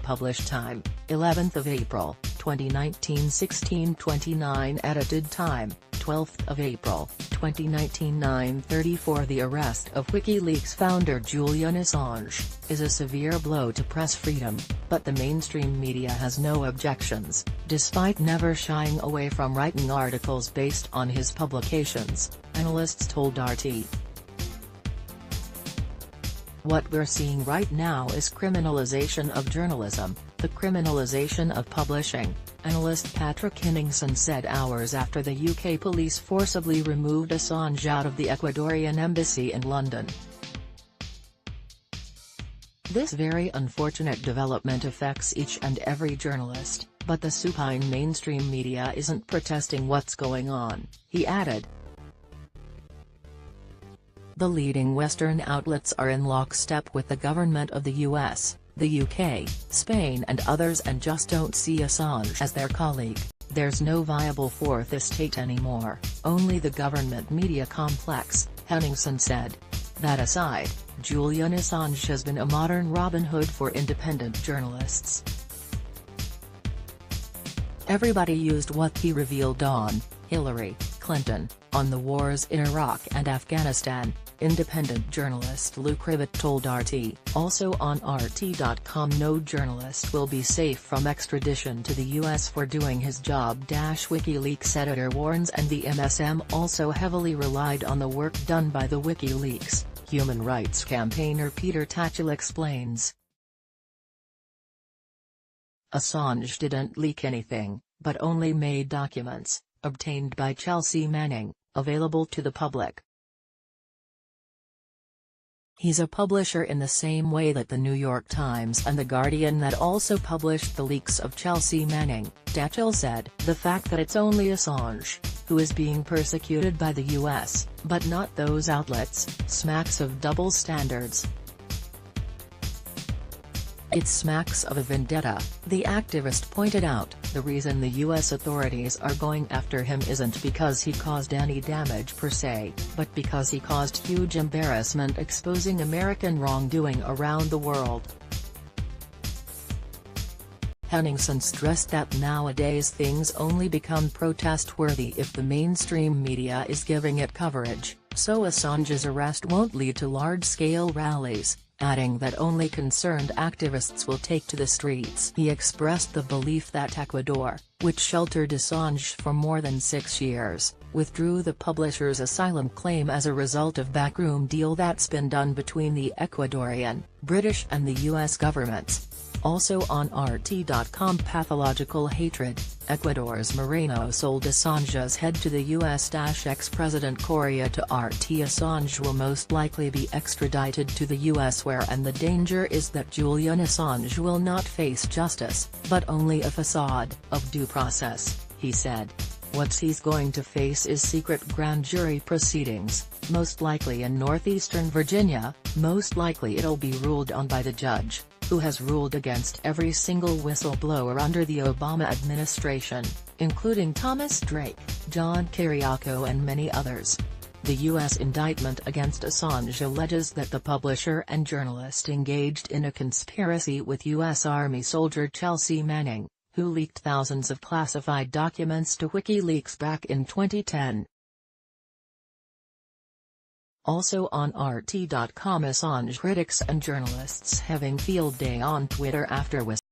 Published time, 11th of April, 2019. 16:29 Edited time, 12th of April, 2019. 9:34 The arrest of WikiLeaks founder Julian Assange is a severe blow to press freedom, but the mainstream media has no objections, despite never shying away from writing articles based on his publications, analysts told RT. What we're seeing right now is criminalization of journalism, the criminalization of publishing, analyst Patrick Henningsen said hours after the UK police forcibly removed Assange out of the Ecuadorian embassy in London. This very unfortunate development affects each and every journalist, but the supine mainstream media isn't protesting what's going on, he added. The leading Western outlets are in lockstep with the government of the US, the UK, Spain and others and just don't see Assange as their colleague. There's no viable fourth estate anymore, only the government media complex, Henningsen said. That aside, Julian Assange has been a modern Robin Hood for independent journalists. Everybody used what he revealed on Hillary Clinton, on the wars in Iraq and Afghanistan, independent journalist Luke Rivet told RT. Also on RT.com, no journalist will be safe from extradition to the US for doing his job. WikiLeaks editor warns, and the MSM also heavily relied on the work done by the WikiLeaks human rights campaigner Peter Tatchell explains. Assange didn't leak anything, but only made documents, obtained by Chelsea Manning, available to the public. He's a publisher in the same way that the New York Times and The Guardian that also published the leaks of Chelsea Manning, Tatchell said. The fact that it's only Assange, who is being persecuted by the US, but not those outlets, smacks of double standards. It smacks of a vendetta, the activist pointed out. The reason the US authorities are going after him isn't because he caused any damage per se, but because he caused huge embarrassment exposing American wrongdoing around the world. Henningsen stressed that nowadays things only become protest-worthy if the mainstream media is giving it coverage, so Assange's arrest won't lead to large-scale rallies, adding that only concerned activists will take to the streets. He expressed the belief that Ecuador, which sheltered Assange for more than 6 years, withdrew the publisher's asylum claim as a result of backroom deal that's been done between the Ecuadorian, British and the US governments. Also on RT.com, pathological hatred, Ecuador's Moreno sold Assange's head to the US. Ex-President Correa to RT. Assange will most likely be extradited to the US and the danger is that Julian Assange will not face justice, but only a facade of due process, he said. What he's going to face is secret grand jury proceedings, most likely in northeastern Virginia. Most likely it'll be ruled on by the judge, who has ruled against every single whistleblower under the Obama administration, including Thomas Drake, John Kiriakou and many others. The U.S. indictment against Assange alleges that the publisher and journalist engaged in a conspiracy with U.S. Army soldier Chelsea Manning, who leaked thousands of classified documents to WikiLeaks back in 2010. Also on RT.com, Assange critics and journalists having field day on Twitter after